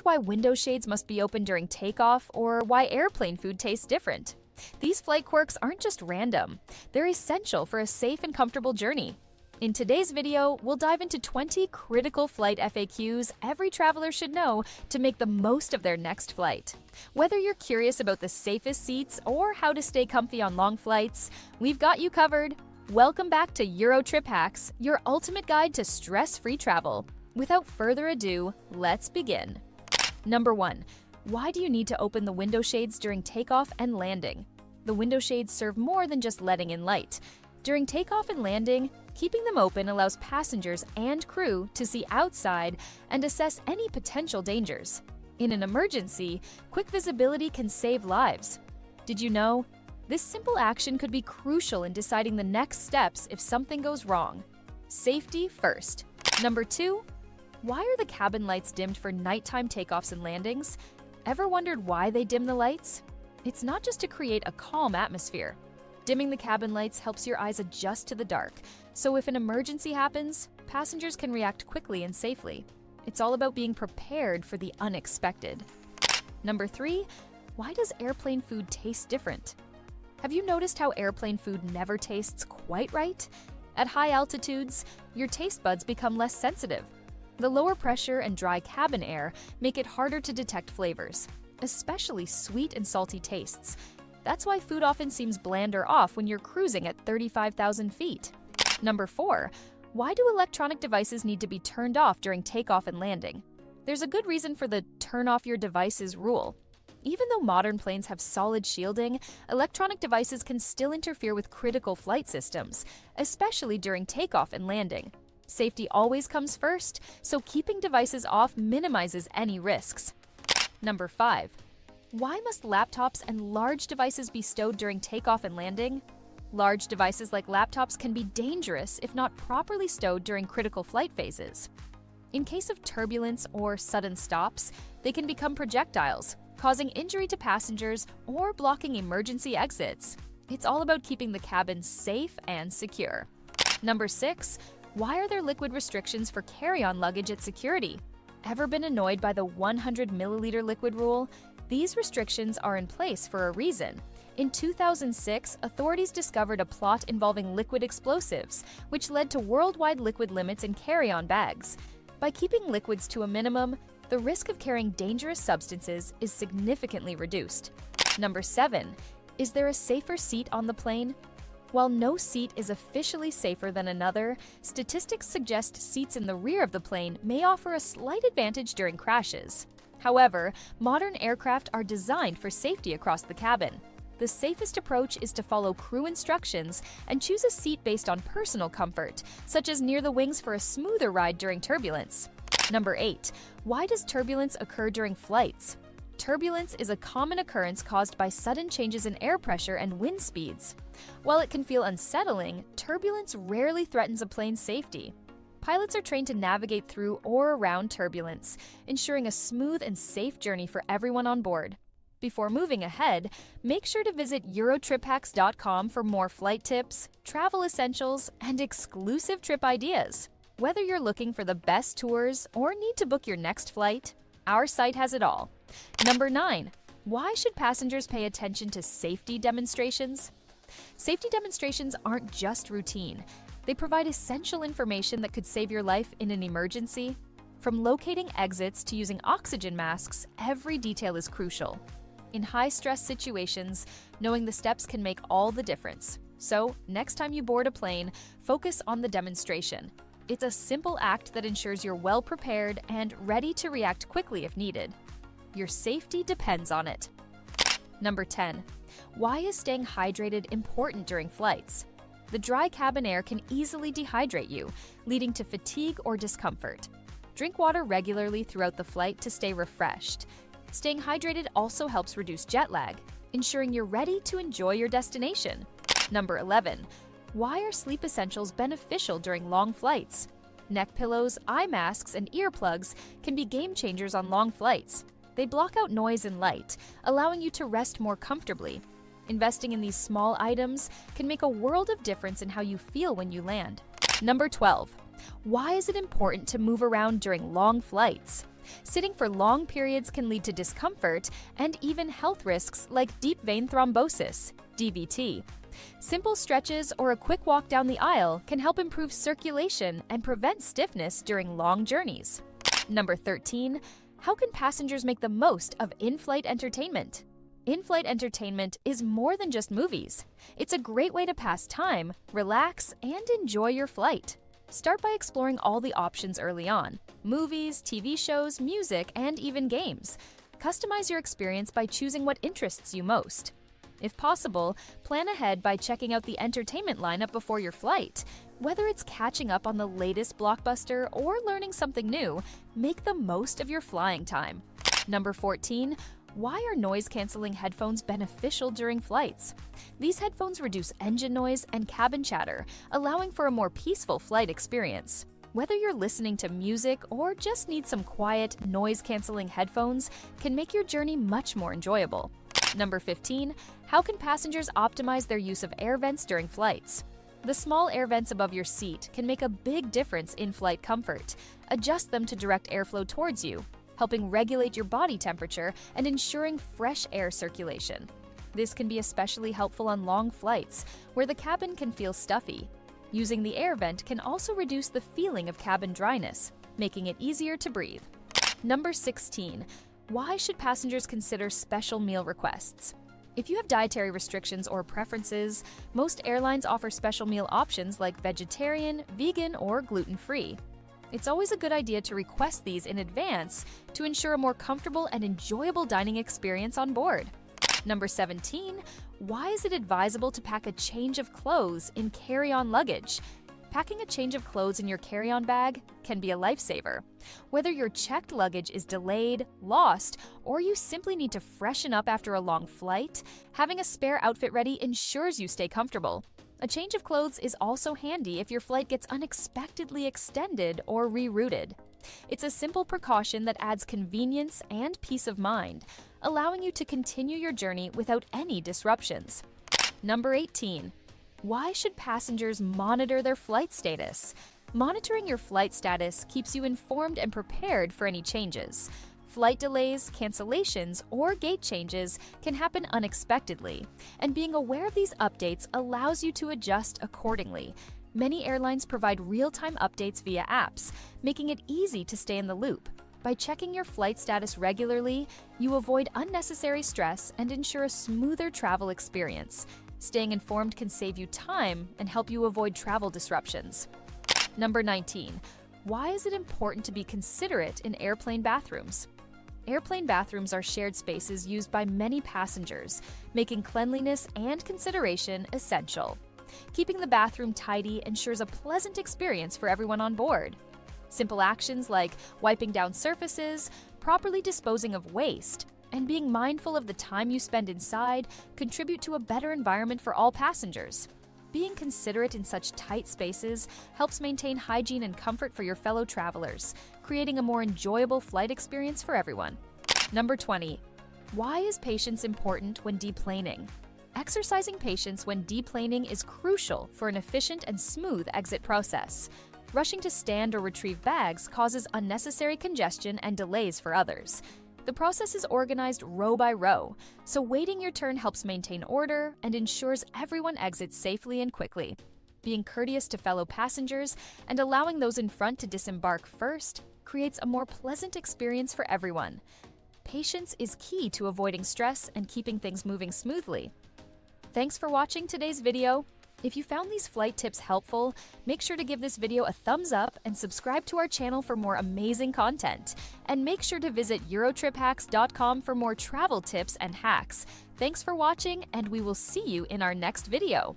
Wondered why window shades must be open during takeoff or why airplane food tastes different? These flight quirks aren't just random. They're essential for a safe and comfortable journey. In today's video, we'll dive into 20 critical flight FAQs every traveler should know to make the most of their next flight. Whether you're curious about the safest seats or how to stay comfy on long flights, we've got you covered. Welcome back to Eurotrip Hacks, your ultimate guide to stress-free travel. Without further ado, let's begin. Number 1. Why do you need to open the window shades during takeoff and landing? The window shades serve more than just letting in light. During takeoff and landing, keeping them open allows passengers and crew to see outside and assess any potential dangers. In an emergency, quick visibility can save lives. Did you know? This simple action could be crucial in deciding the next steps if something goes wrong. Safety first. Number 2. Why are the cabin lights dimmed for nighttime takeoffs and landings? Ever wondered why they dim the lights? It's not just to create a calm atmosphere. Dimming the cabin lights helps your eyes adjust to the dark, so if an emergency happens, passengers can react quickly and safely. It's all about being prepared for the unexpected. Number 3. Why does airplane food taste different? Have you noticed how airplane food never tastes quite right? At high altitudes, your taste buds become less sensitive. The lower pressure and dry cabin air make it harder to detect flavors, especially sweet and salty tastes. That's why food often seems bland or off when you're cruising at 35,000 feet. Number 4. Why do electronic devices need to be turned off during takeoff and landing? There's a good reason for the turn off your devices rule. Even though modern planes have solid shielding, electronic devices can still interfere with critical flight systems, especially during takeoff and landing. Safety always comes first, so keeping devices off minimizes any risks. Number 5. Why must laptops and large devices be stowed during takeoff and landing? Large devices like laptops can be dangerous if not properly stowed during critical flight phases. In case of turbulence or sudden stops, they can become projectiles, causing injury to passengers or blocking emergency exits. It's all about keeping the cabin safe and secure. Number 6. Why are there liquid restrictions for carry-on luggage at security? Ever been annoyed by the 100 milliliter liquid rule? These restrictions are in place for a reason. In 2006, authorities discovered a plot involving liquid explosives, which led to worldwide liquid limits in carry-on bags. By keeping liquids to a minimum, the risk of carrying dangerous substances is significantly reduced. Number 7. Is there a safer seat on the plane? While no seat is officially safer than another, statistics suggest seats in the rear of the plane may offer a slight advantage during crashes. However, modern aircraft are designed for safety across the cabin. The safest approach is to follow crew instructions and choose a seat based on personal comfort, such as near the wings for a smoother ride during turbulence. Number 8. Why does turbulence occur during flights? Turbulence is a common occurrence caused by sudden changes in air pressure and wind speeds. While it can feel unsettling, turbulence rarely threatens a plane's safety. Pilots are trained to navigate through or around turbulence, ensuring a smooth and safe journey for everyone on board. Before moving ahead, make sure to visit Eurotriphacks.com for more flight tips, travel essentials, and exclusive trip ideas. Whether you're looking for the best tours or need to book your next flight, our site has it all. Number 9. Why should passengers pay attention to safety demonstrations? Safety demonstrations aren't just routine. They provide essential information that could save your life in an emergency. From locating exits to using oxygen masks, every detail is crucial. In high-stress situations, knowing the steps can make all the difference. So, next time you board a plane, focus on the demonstration. It's a simple act that ensures you're well prepared and ready to react quickly if needed. Your safety depends on it. Number 10. Why is staying hydrated important during flights? The dry cabin air can easily dehydrate you, leading to fatigue or discomfort. Drink water regularly throughout the flight to stay refreshed. Staying hydrated also helps reduce jet lag, ensuring you're ready to enjoy your destination. Number 11. Why are sleep essentials beneficial during long flights? Neck pillows, eye masks, and earplugs can be game changers on long flights. They block out noise and light, allowing you to rest more comfortably. Investing in these small items can make a world of difference in how you feel when you land. Number 12. Why is it important to move around during long flights? Sitting for long periods can lead to discomfort and even health risks like deep vein thrombosis, DVT. Simple stretches or a quick walk down the aisle can help improve circulation and prevent stiffness during long journeys. Number 13. How can passengers make the most of in-flight entertainment? In-flight entertainment is more than just movies. It's a great way to pass time, relax, and enjoy your flight. Start by exploring all the options early on: movies, TV shows, music, and even games. Customize your experience by choosing what interests you most. If possible, plan ahead by checking out the entertainment lineup before your flight. Whether it's catching up on the latest blockbuster or learning something new, make the most of your flying time. Number 14. Why are noise-canceling headphones beneficial during flights? These headphones reduce engine noise and cabin chatter, allowing for a more peaceful flight experience. Whether you're listening to music or just need some quiet, noise-canceling headphones, can make your journey much more enjoyable. Number 15. How can passengers optimize their use of air vents during flights? The small air vents above your seat can make a big difference in flight comfort. Adjust them to direct airflow towards you, helping regulate your body temperature and ensuring fresh air circulation. This can be especially helpful on long flights, where the cabin can feel stuffy. Using the air vent can also reduce the feeling of cabin dryness, making it easier to breathe. Number 16. Why should passengers consider special meal requests? If you have dietary restrictions or preferences, most airlines offer special meal options like vegetarian, vegan, or gluten-free. It's always a good idea to request these in advance to ensure a more comfortable and enjoyable dining experience on board. Number 17. Why is it advisable to pack a change of clothes in carry-on luggage? Packing a change of clothes in your carry-on bag can be a lifesaver. Whether your checked luggage is delayed, lost, or you simply need to freshen up after a long flight, having a spare outfit ready ensures you stay comfortable. A change of clothes is also handy if your flight gets unexpectedly extended or rerouted. It's a simple precaution that adds convenience and peace of mind, allowing you to continue your journey without any disruptions. Number 18. Why should passengers monitor their flight status? Monitoring your flight status keeps you informed and prepared for any changes. Flight delays, cancellations, or gate changes can happen unexpectedly, and being aware of these updates allows you to adjust accordingly. Many airlines provide real-time updates via apps, making it easy to stay in the loop. By checking your flight status regularly, you avoid unnecessary stress and ensure a smoother travel experience. Staying informed can save you time and help you avoid travel disruptions. Number 19. Why is it important to be considerate in airplane bathrooms? Airplane bathrooms are shared spaces used by many passengers, making cleanliness and consideration essential. Keeping the bathroom tidy ensures a pleasant experience for everyone on board. Simple actions like wiping down surfaces, properly disposing of waste, and being mindful of the time you spend inside contribute to a better environment for all passengers. Being considerate in such tight spaces helps maintain hygiene and comfort for your fellow travelers, creating a more enjoyable flight experience for everyone. Number 20. Why is patience important when deplaning? Exercising patience when deplaning is crucial for an efficient and smooth exit process. Rushing to stand or retrieve bags causes unnecessary congestion and delays for others. The process is organized row by row, so waiting your turn helps maintain order and ensures everyone exits safely and quickly. Being courteous to fellow passengers and allowing those in front to disembark first creates a more pleasant experience for everyone. Patience is key to avoiding stress and keeping things moving smoothly. Thanks for watching today's video. If you found these flight tips helpful, make sure to give this video a thumbs up and subscribe to our channel for more amazing content. And make sure to visit eurotriphacks.com for more travel tips and hacks. Thanks for watching, and we will see you in our next video.